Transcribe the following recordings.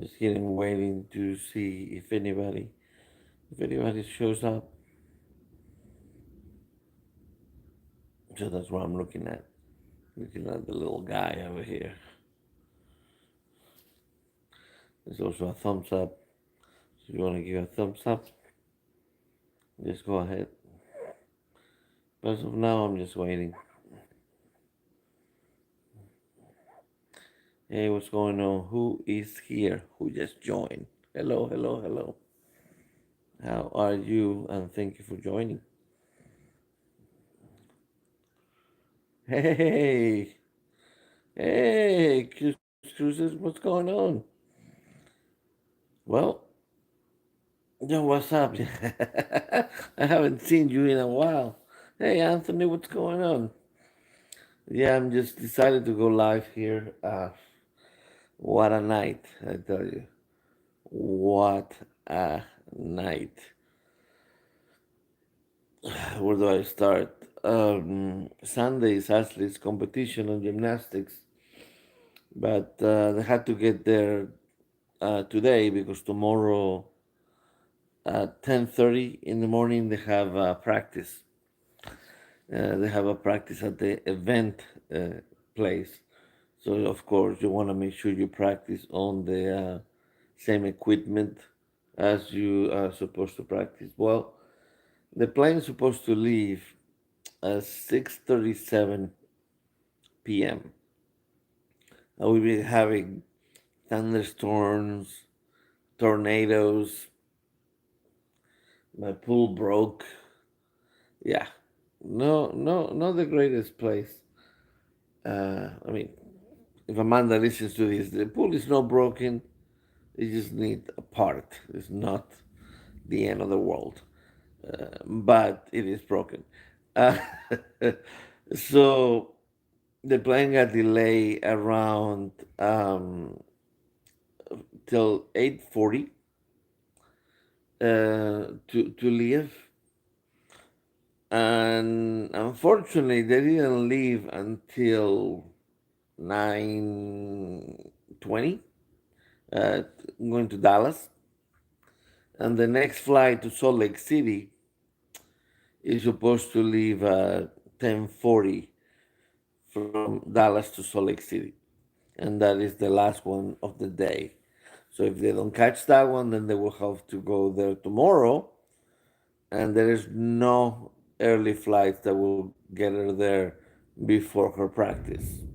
Just getting waiting to see if anybody shows up. So that's what I'm looking at. Looking at the little guy over here. There's also a thumbs up. So if you want to give a thumbs up, just go ahead. But as of now, I'm just waiting. Hey, what's going on? Who is here? Who just joined? Hello, hello, hello. How are you? And thank you for joining. Hey, hey, Cruises, what's going on? Well, yo, what's up? I haven't seen you in a while. Hey, Anthony, what's going on? Yeah, I'm just decided to go live here. What a night, I tell you. What a night. Where do I start? Sunday is athletes competition on gymnastics, but they had to get there today because tomorrow at 10:30 in the morning they have practice. They have a practice at the event place. So of course you want to make sure you practice on the same equipment as you are supposed to practice. Well, the plane is supposed to leave at 6:37 p.m. We've been having thunderstorms, tornadoes. My pool broke. Yeah, not the greatest place. I mean, if Amanda listens to this, the pool is not broken. You just need a part. It's not the end of the world, but it is broken. Uh, so the plane got delayed around till 8:40 to leave, and unfortunately they didn't leave until 9:20, uh, going to Dallas, and the next flight to Salt Lake City is supposed to leave at 10:40 from Dallas to Salt Lake City, and that is the last one of the day. So if they don't catch that one, then they will have to go there tomorrow, and there is no early flights that will get her there before her practice.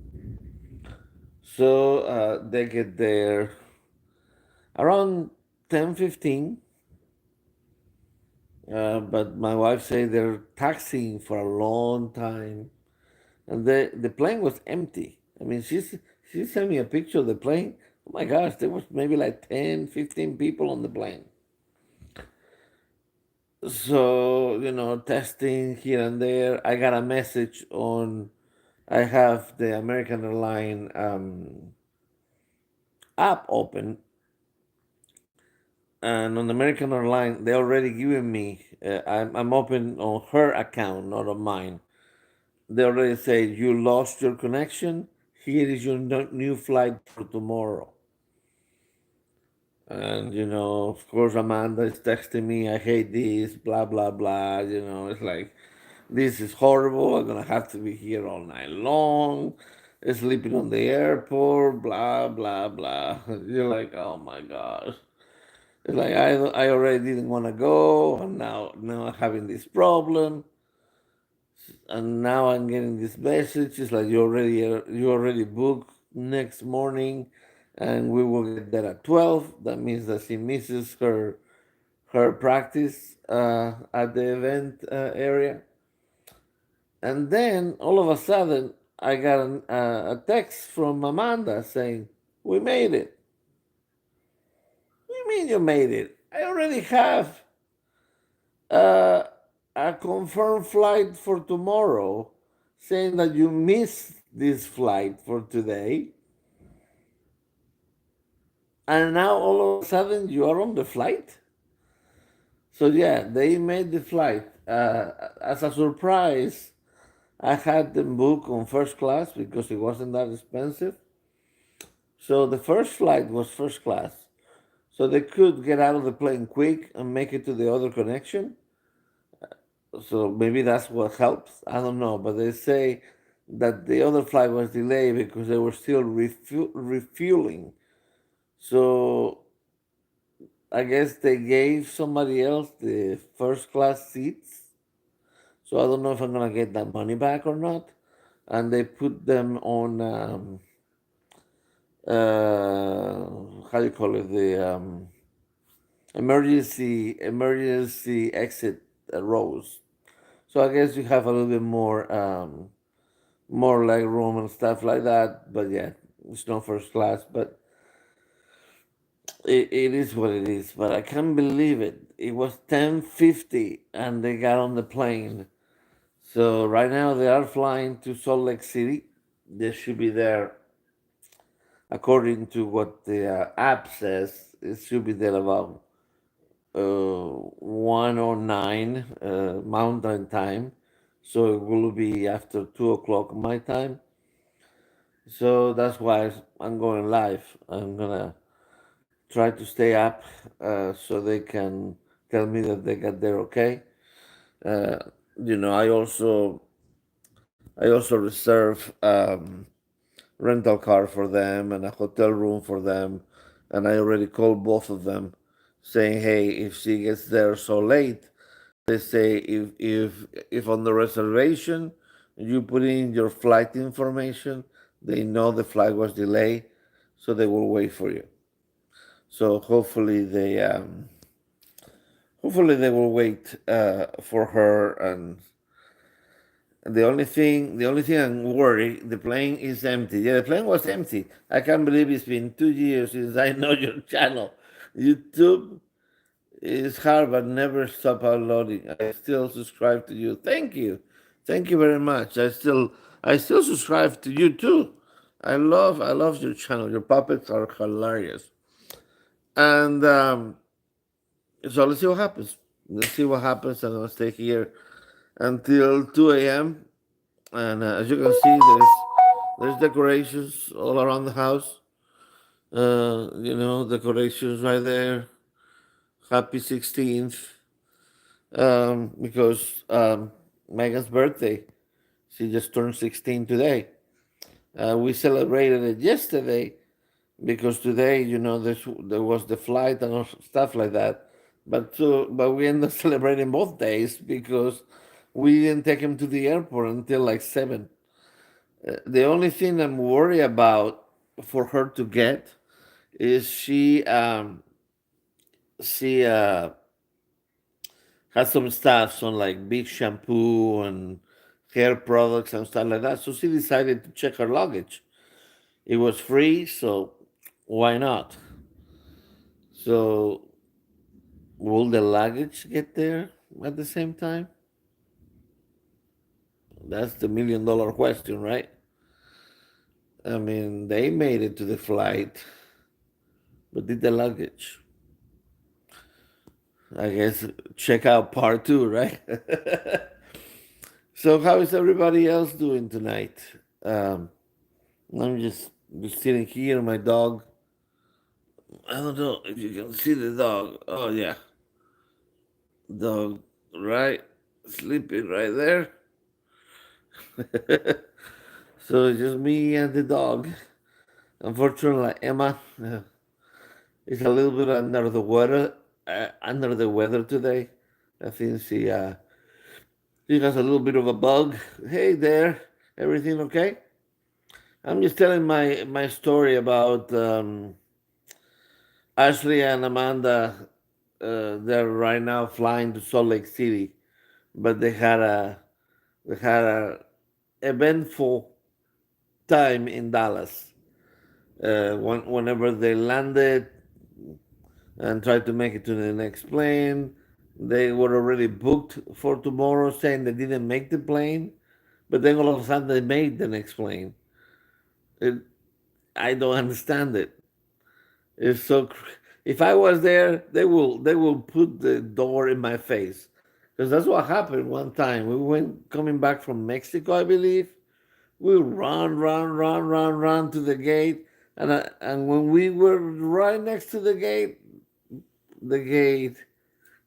So they get there around 10:15. But my wife said they're taxiing for a long time, and the plane was empty. I mean, she sent me a picture of the plane. Oh my gosh, there was maybe like 10, 15 people on the plane. So, testing here and there. I got a message on, I have the American Airline app open, and on the American Airline, they already given me, I'm open on her account, not on mine. They already say you lost your connection. Here is your new flight for tomorrow. And of course, Amanda is texting me, I hate this, blah blah blah. It's like this is horrible. I'm gonna have to be here all night long, sleeping on the airport, blah blah blah. You're like, oh my gosh. It's like I already didn't want to go, and now I'm having this problem, and now I'm getting this message. It's like you already booked next morning, and we will get there at 12. That means that she misses her practice at the event area, and then all of a sudden I got a text from Amanda saying, "We made it." What do you mean you made it? I already have uh, a confirmed flight for tomorrow, saying that you missed this flight for today, and now all of a sudden you are on the flight. So yeah, they made the flight. As a surprise, I had them book on first class because it wasn't that expensive. So the first flight was first class. so they could get out of the plane quick and make it to the other connection. So maybe that's what helps. I don't know, but they say that the other flight was delayed because they were still refueling. So I guess they gave somebody else the first class seats. So I don't know if I'm gonna get that money back or not. And they put them on how do you call it, the emergency exit rows. So I guess you have a little bit more leg room and stuff like that. But yeah, it's not first class, but it is what it is. But I can't believe it. It was 10:50 and they got on the plane. So right now they are flying to Salt Lake City. They should be there, according to what the app says. It should be there about 109 Mountain Time. So it will be after 2 o'clock my time. So that's why I'm going live. I'm gonna try to stay up so they can tell me that they got there okay. Uh, I also reserve rental car for them and a hotel room for them, and I already called both of them, saying, "Hey, if she gets there so late, they say if on the reservation you put in your flight information, they know the flight was delayed, so they will wait for you. So hopefully they will wait for her. And the only thing I'm worried, the plane is empty. Yeah, the plane was empty. I can't believe it's been 2 years since I know your channel. YouTube is hard, but never stop uploading. I still subscribe to you. Thank you very much. I still subscribe to you too. I love your channel. Your puppets are hilarious. And so let's see what happens. Let's see what happens. I'm gonna stay here until 2 a.m. And as you can see, there's decorations all around the house. Decorations right there. Happy 16th, because Megan's birthday. She just turned 16 today. We celebrated it yesterday because today, there was the flight and stuff like that. But we ended up celebrating both days because we didn't take him to the airport until like 7. The only thing I'm worried about for her to get is she has some stuff, some like big shampoo and hair products and stuff like that. So she decided to check her luggage. It was free, so why not? So will the luggage get there at the same time? That's the $1 million question, right? I mean, they made it to the flight, but did the luggage? I guess check out part two, right? So how is everybody else doing tonight? Um, I'm just sitting here. My dog. I don't know if you can see the dog. Oh yeah, dog, right, sleeping right there. So it's just me and the dog. Unfortunately, Emma is a little bit under the weather. Under the weather today. I think she has a little bit of a bug. Hey there, everything okay? I'm just telling my story about Ashley and Amanda. They're right now flying to Salt Lake City, but they had a eventful time in Dallas. Whenever they landed and tried to make it to the next plane, they were already booked for tomorrow, saying they didn't make the plane. But then all of a sudden they made the next plane. It, I don't understand it. It's so. If I was there, they will put the door in my face, because that's what happened one time. We went coming back from Mexico, I believe. We run, run, run, run, run to the gate, and when we were right next to the gate, the gate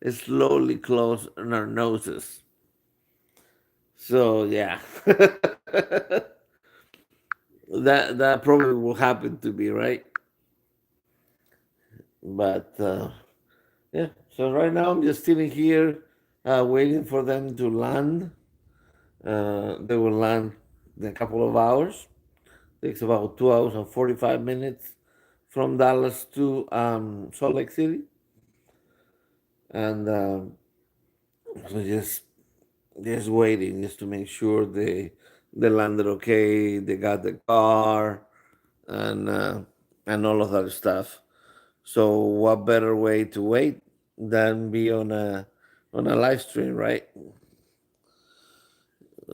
slowly close on our noses. So yeah, that probably will happen to me, right? But yeah, so right now I'm just sitting here waiting for them to land. They will land in a couple of hours. Takes about 2 hours and 45 minutes from Dallas to Salt Lake City, and so just waiting just to make sure they landed okay. They got the car and uh, and all of that stuff. So what better way to wait than be on a live stream, right?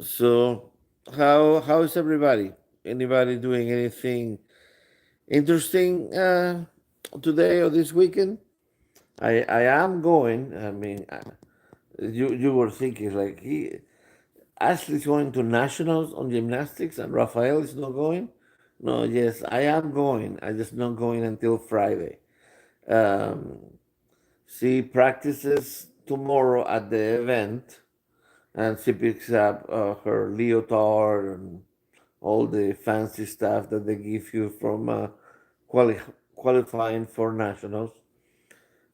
So how is everybody? Anybody doing anything interesting today or this weekend? I am going. I mean, you were thinking like Ashley's going to nationals on gymnastics and Rafael is not going. No, yes, I am going. I just not going until Friday. Um, she practices tomorrow at the event, and she picks up her leotard and all the fancy stuff that they give you from quali- qualifying for nationals.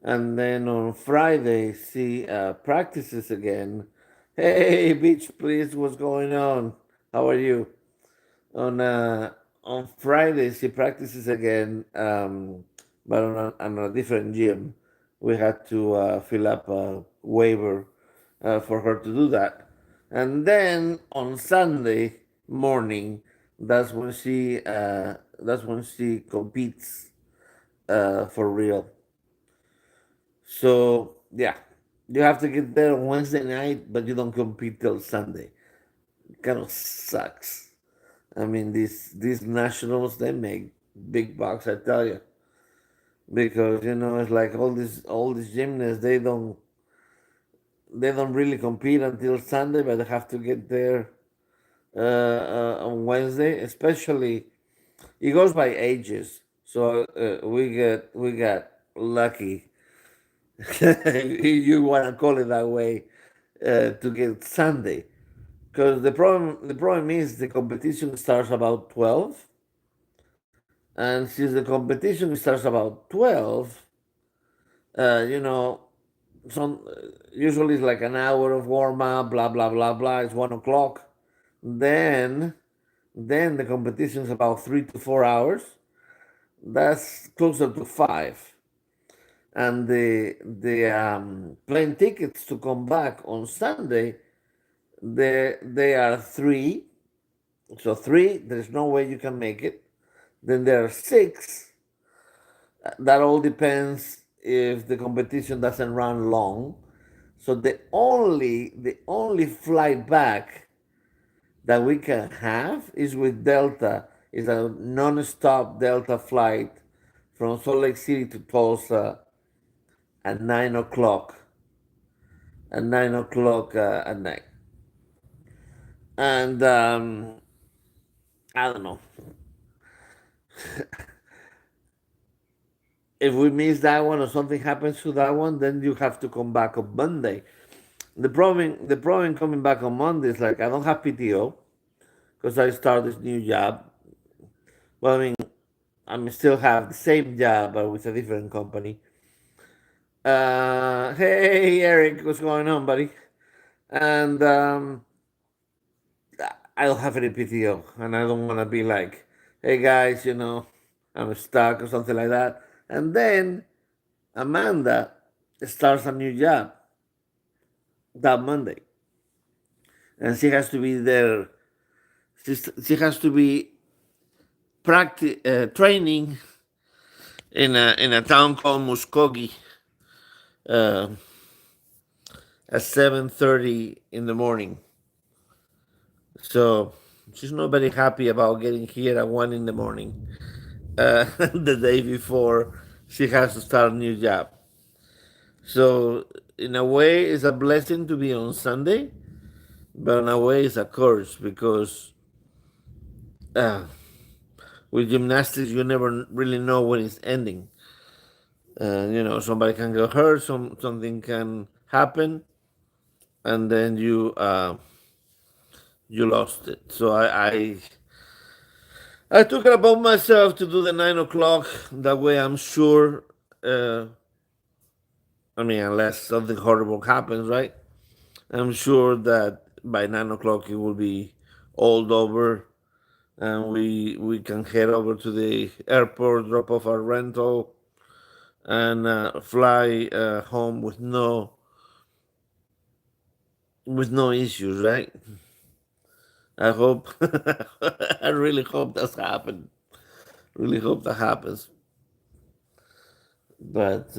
And then on Friday, she practices again. Hey, Beach, please, what's going on? How are you? On on Friday, she practices again, but on a different gym. We had to fill up a waiver for her to do that. And then on Sunday morning, that's when she competes for real. So yeah, you have to get there on Wednesday night, but you don't compete till Sunday. Kind of sucks. I mean, these nationals they make big bucks, I tell you, because it's like all these gymnasts they don't really compete until Sunday, but they have to get there on Wednesday. Especially, it goes by ages, so we got lucky. If you want to call it that way, to get Sunday. Because the problem is the competition starts about 12, and since the competition starts about 12, you know, some usually it's like an hour of warm up, blah blah blah blah. It's 1 o'clock. Then then the competition is about 3 to 4 hours. That's closer to five, and the plane tickets to come back on Sunday they are three. So three, there's no way you can make it. Then there are six. That all depends if the competition doesn't run long. So the only flight back that we can have is with Delta. Is a non-stop Delta flight from Salt Lake City to Tulsa at 9 o'clock. At 9 o'clock at night, and I don't know if we miss that one or something happens to that one, then you have to come back on Monday. The problem coming back on Monday is like I don't have PTO because I start this new job. Well, I mean, I still have the same job but with a different company. Hey Eric, what's going on, buddy? And I don't have any PTO, and I don't want to be like, hey guys, I'm stuck or something like that. And then Amanda starts a new job that Monday, and she has to be there. She has to be training in a town called Muskogee uh, at 7:30 in the morning. So she's not very happy about getting here at 1 in the morning the day before she has to start a new job. So in a way, it's a blessing to be on Sunday, but in a way, it's a curse because uh, with gymnastics, you never really know when it's ending. Somebody can get hurt, something can happen, and then you lost it. So I took it upon myself to do the 9 o'clock. That way, I'm sure. Uh, I mean, unless something horrible happens, right? I'm sure that by 9 o'clock it will be all over, and we can head over to the airport, drop off our rental, and fly home with no issues, right? I hope. I really hope that's happened. Really hope that happens. But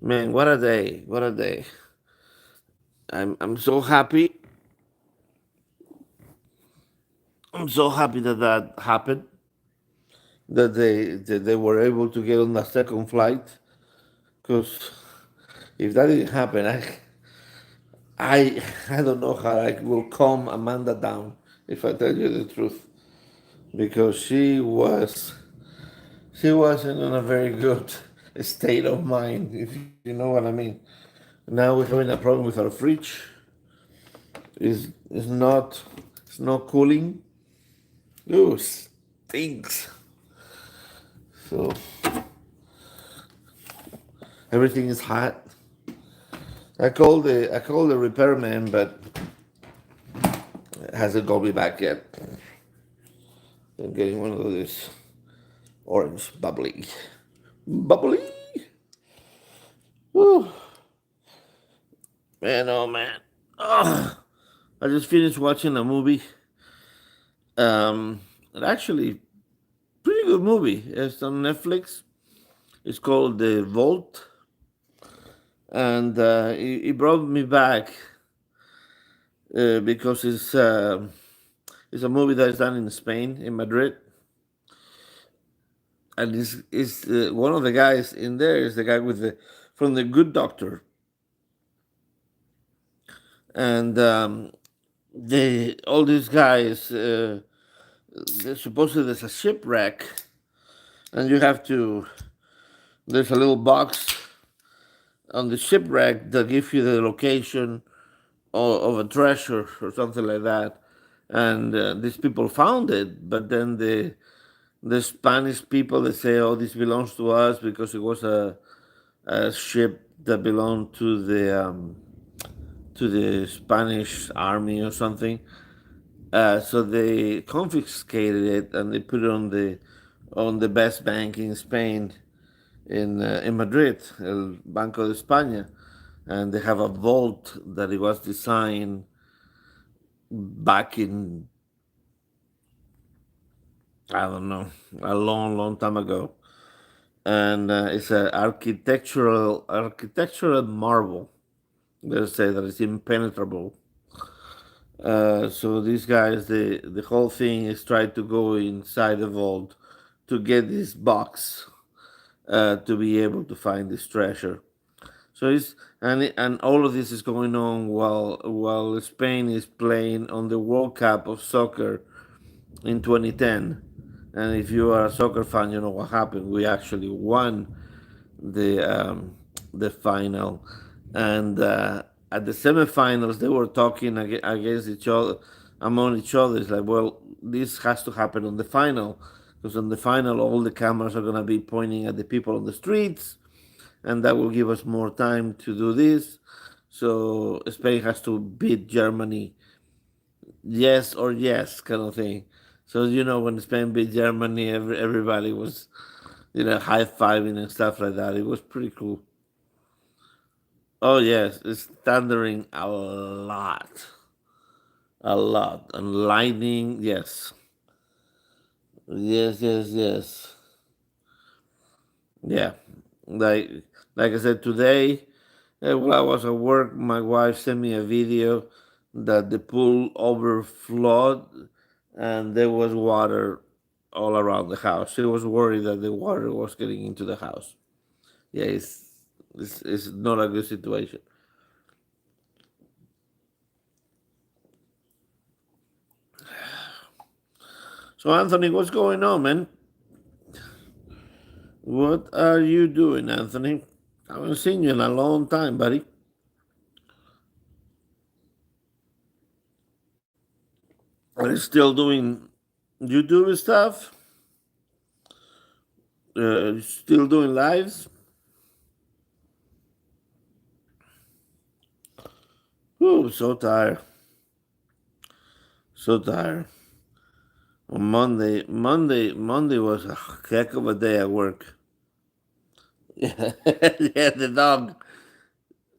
man, what a day! What a day! I'm so happy. I'm so happy that happened. That they were able to get on the second flight. Because if that didn't happen, I I don't know how I will calm Amanda down, if I tell you the truth, because she wasn't in a very good state of mind, if you know what I mean. Now we're having a problem with our fridge. Is not it's not cooling. Ooh, stinks. So everything is hot. I called the repairman, but it hasn't called me back yet. I'm getting one of those orange bubbly. Whew. Man, oh man. Oh, I just finished watching a movie. Actually, pretty good movie. It's on Netflix. It's called The Vault, and it brought me back because it's a movie that is done in Spain, in Madrid, and it's one of the guys in there is the guy with the from the Good Doctor, and they all these guys. Supposedly there's a shipwreck, and you have to. There's a little box on the shipwreck that gives you the location of a treasure or something like that. And these people found it, but then the Spanish people they say, "Oh, this belongs to us because it was a ship that belonged to the Spanish army or something." So they confiscated it and they put it on the best bank in Spain, in Madrid, El Banco de España, and they have a vault that it was designed back in, I don't know, a long, long time ago, and it's an architectural marvel. They say that it's impenetrable. So these guys, the whole thing is trying to go inside the vault to get this box to be able to find this treasure. So and all of this is going on while Spain is playing on the World Cup of soccer in 2010. And if you are a soccer fan, you know what happened. We actually won the um, the final, and at the semifinals they were talking against each other, among each other. It's like, well, this has to happen on the final, because on the final all the cameras are gonna be pointing at the people on the streets, and that will give us more time to do this. So Spain has to beat Germany, yes or yes, kind of thing. So when Spain beat Germany, everybody was high fiving and stuff like that. It was pretty cool. Oh yes, it's thundering a lot, and lightning. Yes, yes, yes, yes. Yeah, like like I said today, while I was at work, my wife sent me a video that the pool overflowed and there was water all around the house. She was worried that the water was getting into the house. Yeah, it's not a good situation. So Anthony, what's going on, man? What are you doing, Anthony? I haven't seen you in a long time, buddy. Are you still doing YouTube stuff? Still doing lives? Ooh, so tired. So tired. On Monday was a heck of a day at work. Yeah, yeah, the dog.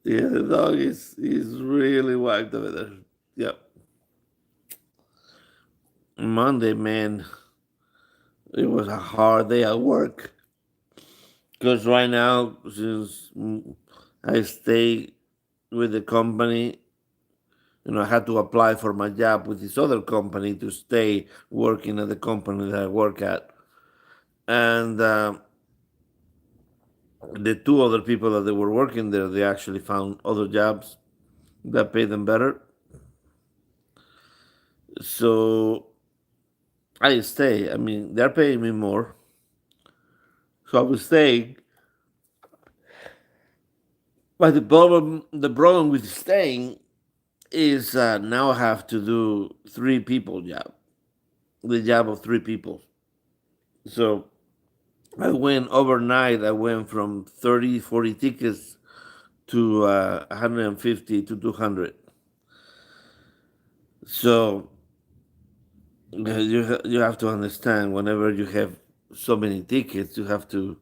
Yeah, the dog is really whacked over there. Yep. Monday, man, it was a hard day at work. Because right now, since I stay with the company, I had to apply for my job with this other company to stay working at the company that I work at. And the two other people that they were working there, they actually found other jobs that pay them better. So I stay. I mean, they're paying me more, so I will stay. But the problem with staying is now I have to do three people job, the job of three people. So I went overnight. I went from 30, 40 tickets to 150 to 200. So you have to understand whenever you have so many tickets, you have to.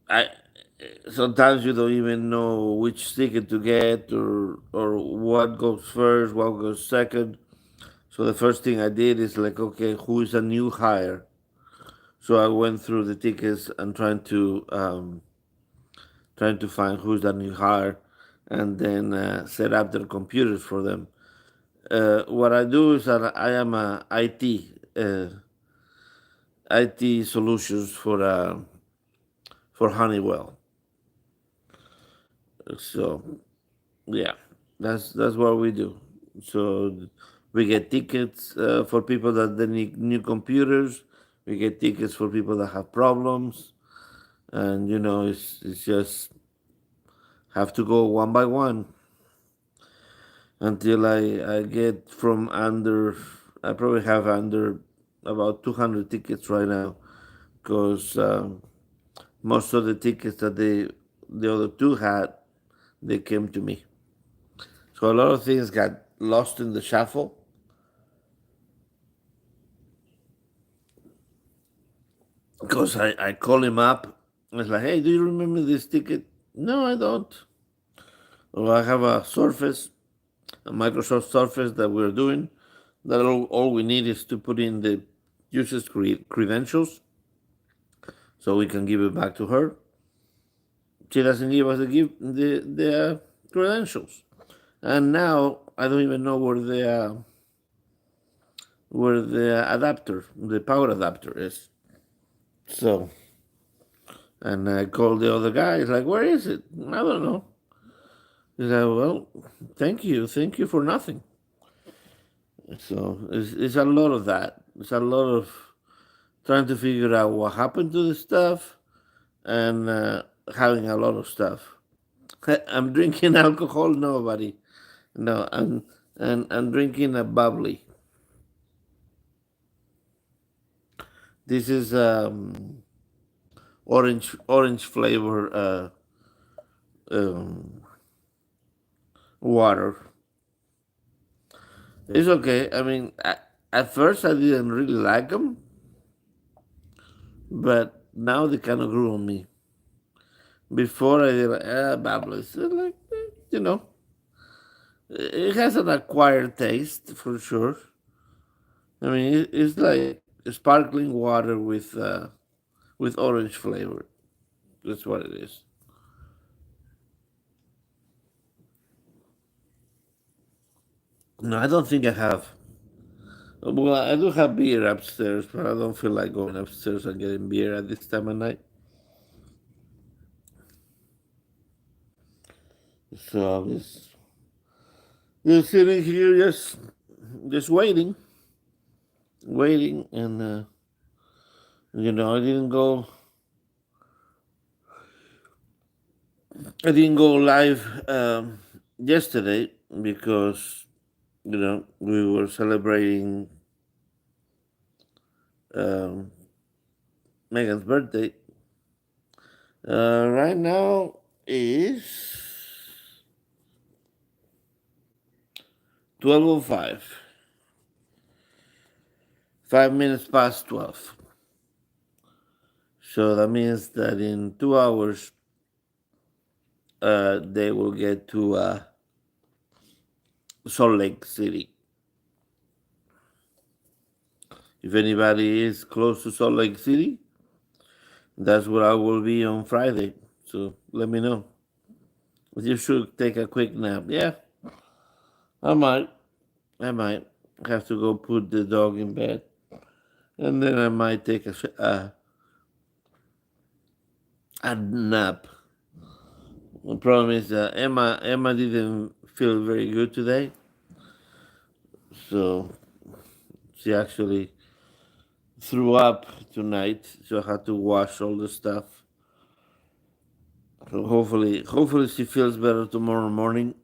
I sometimes you don't even know which ticket to get or what goes first, what goes second. So the first thing I did is like, okay, who is a new hire? So I went through the tickets and trying to find who's that new hire, and then set up their computers for them. What I do is that I am a IT solutions for Honeywell. So yeah, that's what we do. So we get tickets for people that they need new computers. We get tickets for people that have problems, and it's just have to go one by one until I get from under. I probably have under about 200 tickets right now because most of the tickets that the other two had, they came to me. So a lot of things got lost in the shuffle because I call him up. It's like, hey, do you remember this ticket? No, I don't. Well, I have a Surface, a Microsoft Surface that we're doing. That all we need is to put in the user's credentials so we can give it back to her. She doesn't give us the credentials, and now I don't even know where the adapter, the power adapter is. So, and I called the other guy. He's like, "Where is it? I don't know." He's like, "Well, thank you for nothing." So it's a lot of that. It's a lot of trying to figure out what happened to the stuff and having a lot of stuff. I'm drinking alcohol. Nobody. No, I'm drinking a bubbly. This is orange flavor um, water. It's okay. I mean, at first I didn't really like them, but now they kind of grew on me. Before I did like, bubbly. So like, you know, it has an acquired taste for sure. I mean, it's like sparkling water with orange flavor. That's what it is. No, I don't think I have. Well, I do have beer upstairs, but I don't feel like going upstairs and getting beer at this time of night. So I'm just sitting here, just waiting, and You know, I didn't go live yesterday because we were celebrating um, Megan's birthday. Right now is 12:05, 5 minutes past 12. So that means that in 2 hours, they will get to Salt Lake City. If anybody is close to Salt Lake City, that's where I will be on Friday. So let me know. You should take a quick nap. Yeah, I might. I might have to go put the dog in bed, and then I might take a nap. The problem is that Emma didn't feel very good today, so she actually threw up tonight. So I had to wash all the stuff. So hopefully she feels better tomorrow morning,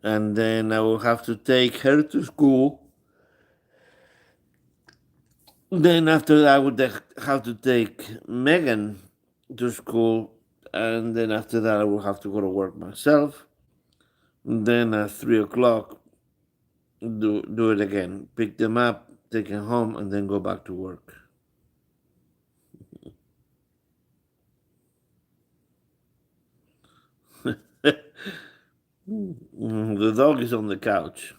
and then I will have to take her to school. Then after that, I would have to take Megan to school, and then after that, I will have to go to work myself. And then at 3 o'clock, do it again. Pick them up, take them home, and then go back to work. The dog is on the couch.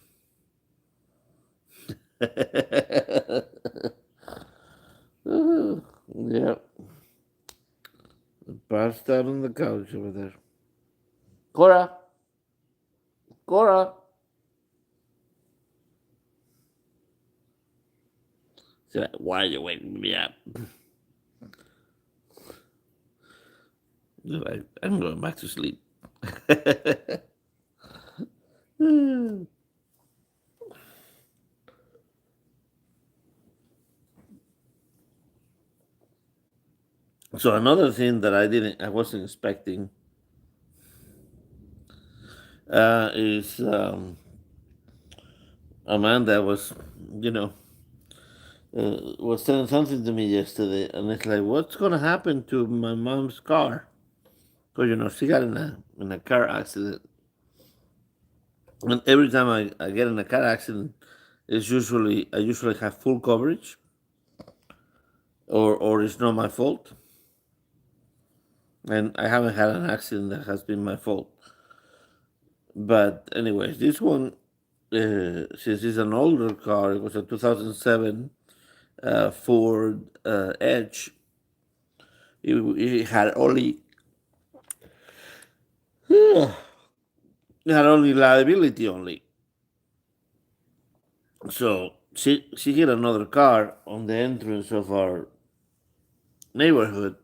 Yeah, passed out on the couch over there. Cora, Cora. She's like, why are you waking me up? You're like, I'm going back to sleep. So another thing that I wasn't expecting is Amanda you know, was saying something to me yesterday, and it's like, what's gonna happen to my mom's car? Because she got in a car accident, and every time I get in a car accident, I usually have full coverage, or it's not my fault, and I haven't had an accident that has been my fault. But anyways, this one, since it's an older car, it was a 2007 Ford Edge. It had only it had only liability only. So she hit another car on the entrance of our neighborhood.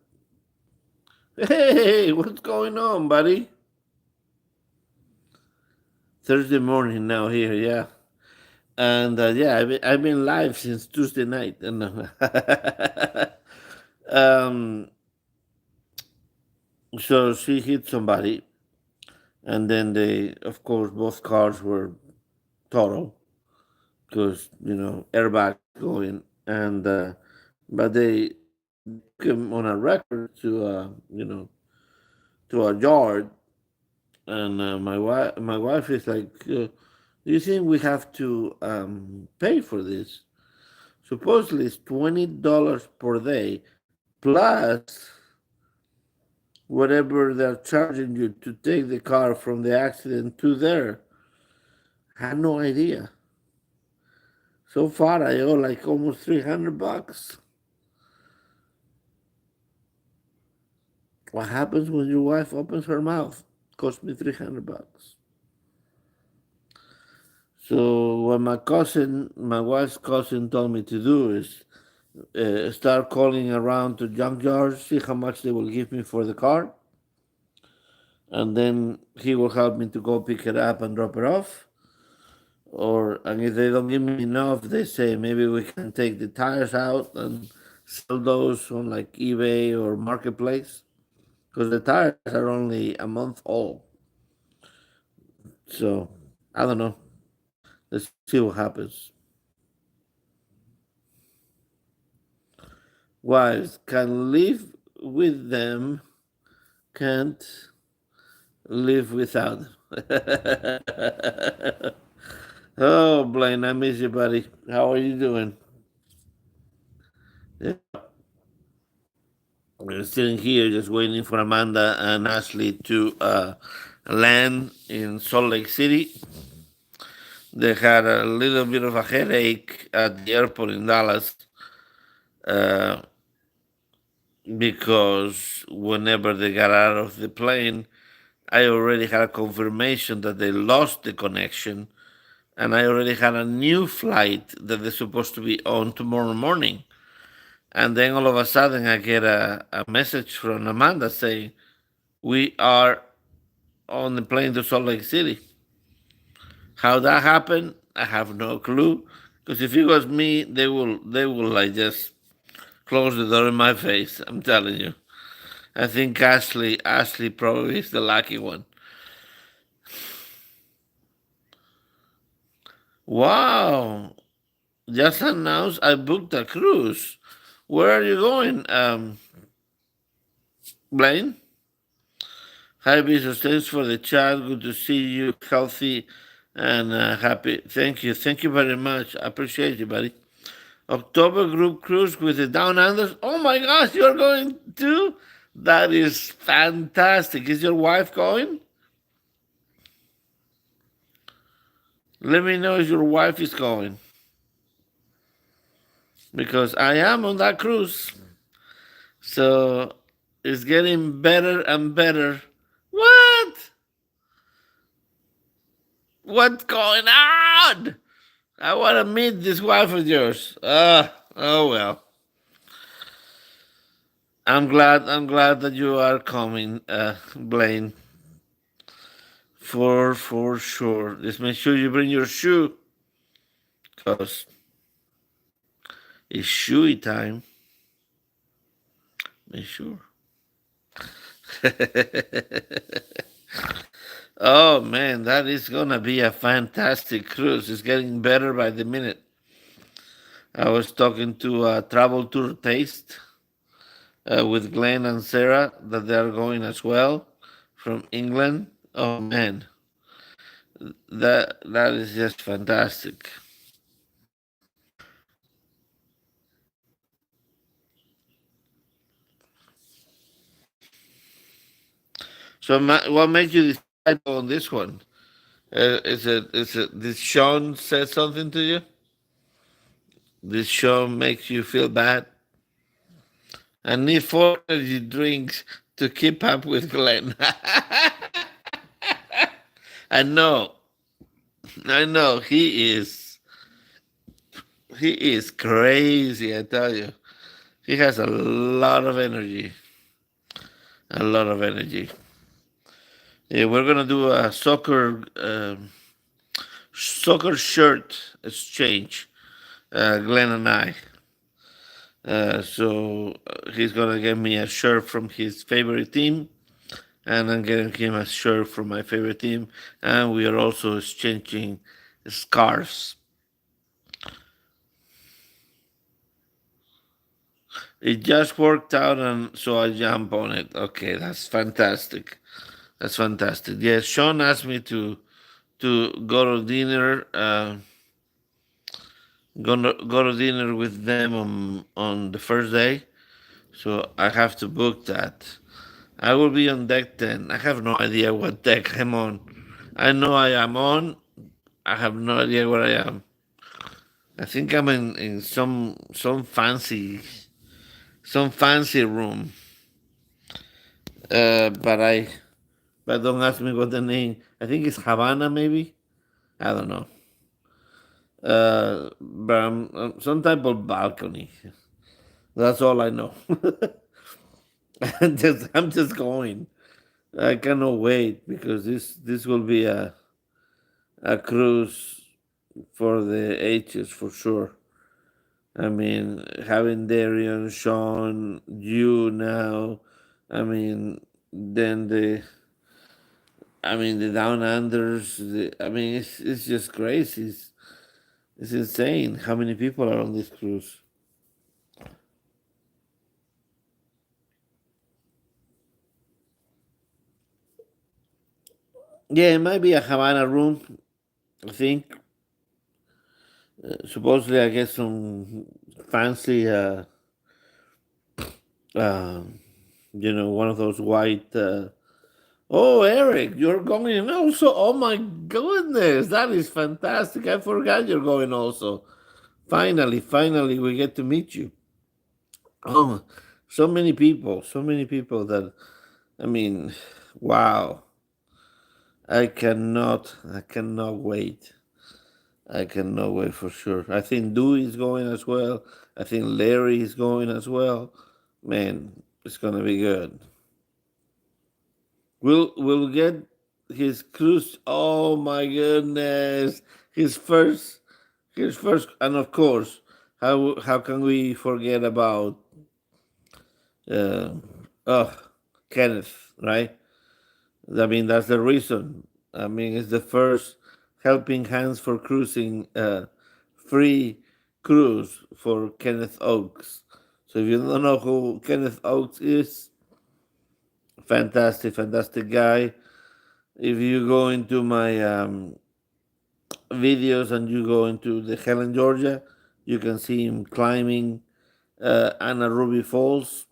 Hey, what's going on, buddy? Thursday morning now here, yeah. And yeah, I've been live since Tuesday night, and um, so she hit somebody, and then of course, both cars were total because airbags going, and but they took him on a record to a yard, and my wife is like, do you think we have to pay for this? Supposedly it's $20 per day plus whatever they're charging you to take the car from the accident to there. I had no idea. So far, I owe like almost $300. What happens when your wife opens her mouth? Cost me $300. So what my wife's cousin, told me to do is start calling around to junkyards, see how much they will give me for the car, and then he will help me to go pick it up and drop it off, Or and if they don't give me enough, they say maybe we can take the tires out and sell those on like eBay or marketplace because the tires are only a month old. So I don't know. Let's see what happens. Wives can live with them, can't live without them. Oh, Blaine, I miss you, buddy. How are you doing? Yeah, we're sitting here just waiting for Amanda and Ashley to land in Salt Lake City. They had a little bit of a headache at the airport in Dallas uh, because whenever they got out of the plane, I already had a confirmation that they lost the connection, and I already had a new flight that they're supposed to be on tomorrow morning. And then all of a sudden, I get a message from Amanda saying, "We are on the plane to Salt Lake City." How that happened, I have no clue. Because if it was me, they will like just close the door in my face. I'm telling you. I think Ashley probably is the lucky one. Wow! Just announced I booked a cruise. Where are you going, Blaine? Hi, Visos. Thanks for the chat. Good to see you, healthy and happy. Thank you very much. I appreciate you, buddy. October group cruise with the Down Unders. Oh my gosh, you're going too? That is fantastic. Is your wife going? Let me know if your wife is going because I am on that cruise. So it's getting better and better. What? What's going on? I want to meet this wife of yours. Oh well. I'm glad that you are coming, Blaine. For sure. Just make sure you bring your shoe, cause it's shoey time. Make sure. Oh man, that is gonna be a fantastic cruise. It's getting better by the minute. I was talking to Travel Tour Taste with Glenn and Sarah that they are going as well from England. Oh man, that is just fantastic. So, what made you decide on this one? Did Sean say something to you? Did Sean make you feel bad? I need 4 energy drinks to keep up with Glenn. I know, I know. He is crazy. I tell you, he has a lot of energy, a lot of energy. Yeah, we're gonna do a soccer shirt exchange. Glenn and I. So he's gonna get me a shirt from his favorite team, and I'm getting him a shirt from my favorite team, and we are also exchanging scarves. It just worked out, and so I jump on it. Okay, that's fantastic. That's fantastic. Yes, Sean asked me to go to dinner. Go to dinner with them on the first day. So I have to book that. I will be on deck 10. I have no idea what deck I'm on. I know I am on. I have no idea where I am. I think I'm in some fancy room. But don't ask me what the name. I think it's Havana maybe. I don't know. But I'm some type of balcony. That's all I know. I'm just going. I cannot wait because this will be a cruise for the ages for sure. I mean, having Darian, Sean, you now. I mean, then the down unders. I mean, it's just crazy. It's insane how many people are on this cruise. Yeah, it might be a Havana room. I think supposedly I get some fancy, uh, one of those white. Oh, Eric, you're going also. Oh my goodness, that is fantastic! I forgot you're going also. Finally, we get to meet you. Oh, so many people that I mean, wow! I cannot wait. I cannot wait for sure. I think Dewey is going as well. I think Larry is going as well. Man, it's gonna be good. We'll get his cruise. Oh my goodness, his first, and of course, how can we forget about uh, oh Kenneth, right? I mean, that's the reason. I mean, it's the first helping hands for cruising, free cruise for Kenneth Oakes. So if you don't know who Kenneth Oakes is, fantastic guy. If you go into my videos and you go into the Helen, Georgia, you can see him climbing Anna Ruby Falls.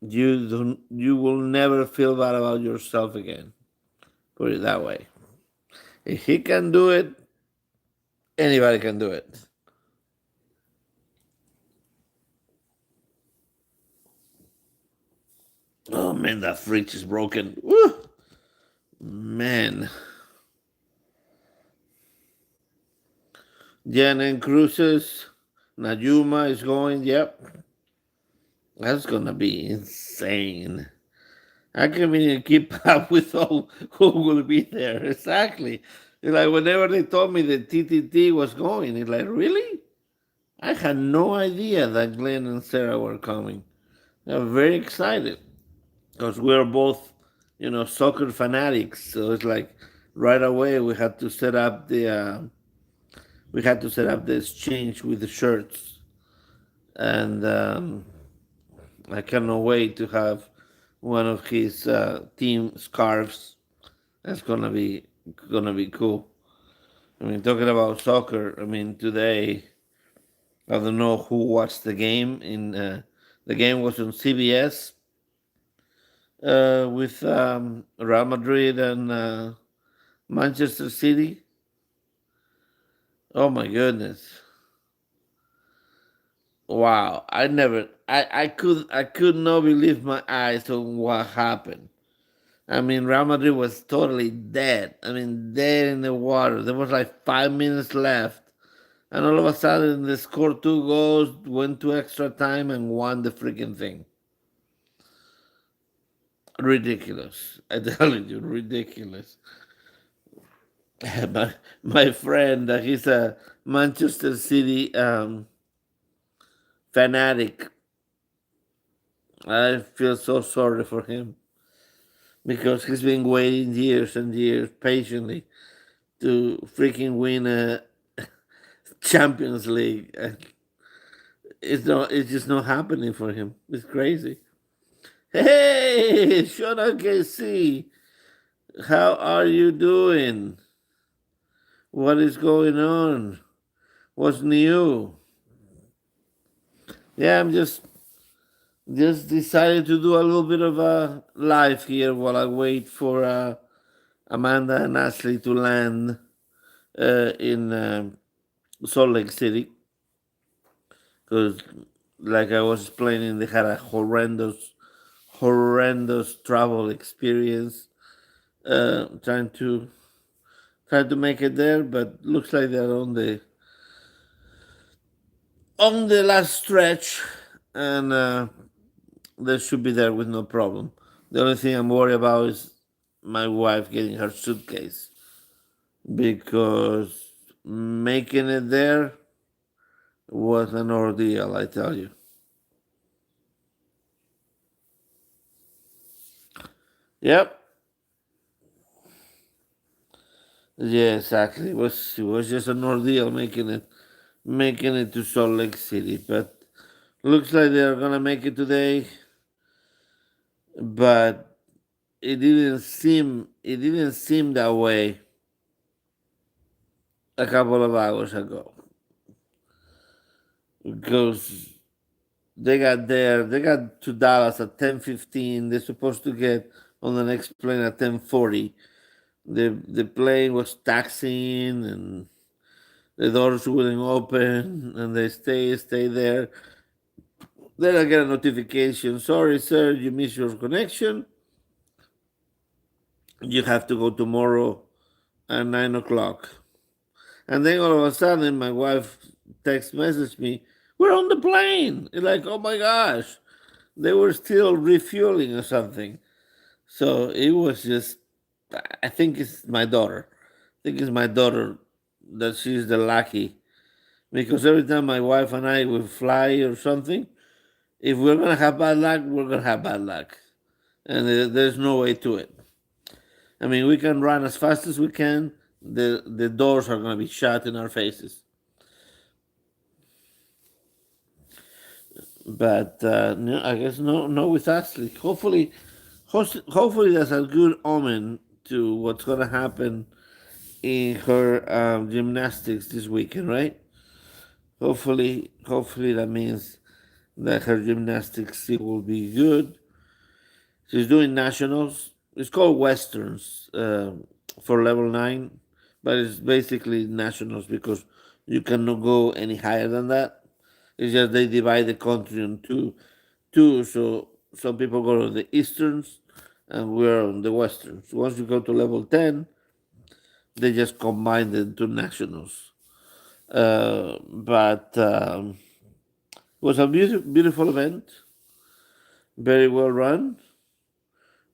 You will never feel bad about yourself again. Put it that way. If he can do it, anybody can do it. Oh man, that fridge is broken. Woo! Man. Jen and Cruises. Najuma is going. Yep. That's gonna be insane. I can't even keep up with all who will be there. Exactly. It's like whenever they told me that TTT was going, it's like, really? I had no idea that Glenn and Sarah were coming. I'm very excited because we're both, soccer fanatics. So it's like right away we had to set up the exchange with the shirts, and I cannot wait to have one of his team scarves. That's gonna be cool. I mean, talking about soccer. I mean, today I don't know who watched the game. The game was on CBS with Real Madrid and Manchester City. Oh my goodness! Wow, I could not believe my eyes on what happened. I mean, Real Madrid was totally dead. I mean, dead in the water. There was like 5 minutes left, and all of a sudden they scored two goals, went to extra time, and won the freaking thing. Ridiculous! I tell you, ridiculous. My friend, he's a Manchester City fanatic. I feel so sorry for him because he's been waiting years and years patiently to freaking win a Champions League. It's just not happening for him. It's crazy. Hey, Shona KC, how are you doing? What is going on? What's new? Yeah, I'm just decided to do a little bit of a live here while I wait for Amanda and Ashley to land in Salt Lake City because, like I was explaining, they had a horrendous travel experience trying to make it there, but looks like they're on the last stretch, and they should be there with no problem. The only thing I'm worried about is my wife getting her suitcase. because making it there was an ordeal, I tell you. Yep. Yeah, exactly. It was just an ordeal making it to Salt Lake City, but looks like they're gonna make it today. But it didn't seem that way a couple of hours ago because they got to Dallas at 10:15. They're supposed to get on the next plane at 10:40. The plane was taxiing and the doors wouldn't open, and they stay there. Then I get a notification. Sorry, sir, you missed your connection. You have to go tomorrow at 9 o'clock. And then all of a sudden, my wife text messaged me, "We're on the plane." It's like, oh my gosh, they were still refueling or something. So it was just, I think it's my daughter. I think it's my daughter that she's the lucky. Because every time my wife and I will fly or something, if we're going to have bad luck, we're going to have bad luck. And there's no way to it. I mean, we can run as fast as we can. The doors are going to be shut in our faces. But no, I guess no with Ashley. Hopefully that's a good omen to what's going to happen in her gymnastics this weekend, right? Hopefully that means that her gymnastics will be good. She's doing nationals. It's called westerns for level 9, but it's basically nationals because you cannot go any higher than that. It's just they divide the country in two. So some people go to the easterns, and we're on the westerns. Once you go to level 10, they just combine the two nationals. But it was a beautiful event, very well run,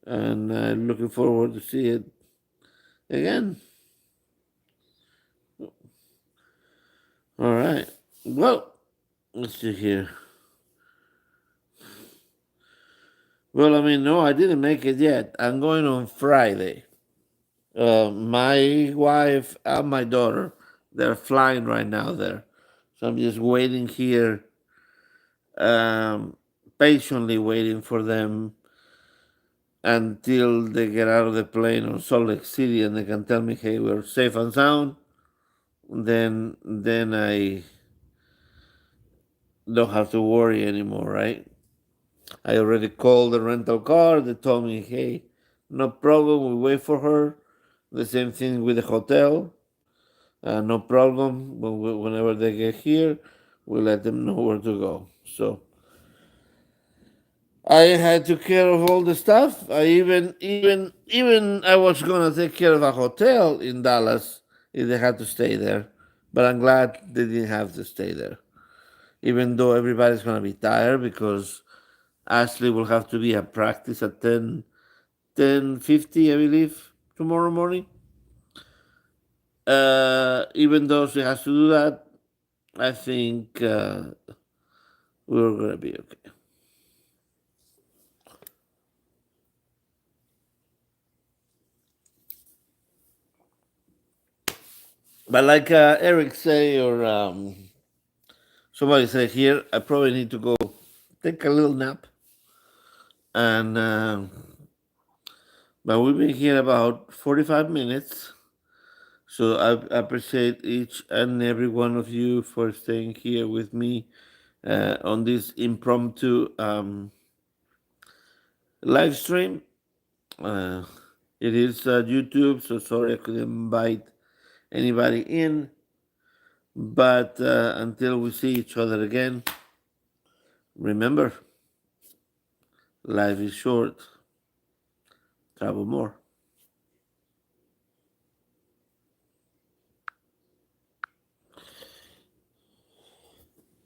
and looking forward to see it again. All right. Well, let's see here. Well, I mean, no, I didn't make it yet. I'm going on Friday. My wife and my daughter, they're flying right now there. So I'm just waiting here, um, patiently waiting for them until they get out of the plane on Salt Lake City and they can tell me, hey, we're safe and sound. Then I don't have to worry anymore, right? I already called the rental car. They told me, hey, no problem. We wait for her. The same thing with the hotel. No problem. Whenever they get here, we let them know where to go. So I had to care of all the stuff. I even I was gonna take care of a hotel in Dallas if they had to stay there. But I'm glad they didn't have to stay there. Even though everybody's gonna be tired because Ashley will have to be at practice at 10:50, I believe, tomorrow morning. Even though she has to do that, I think we're gonna be okay. But like Eric say, or somebody said here, I probably need to go take a little nap. And but we've been here about 45 minutes. So I appreciate each and every one of you for staying here with me on this impromptu live stream. Uh, it is YouTube, so sorry I couldn't invite anybody in. But until we see each other again, remember, life is short. Travel more.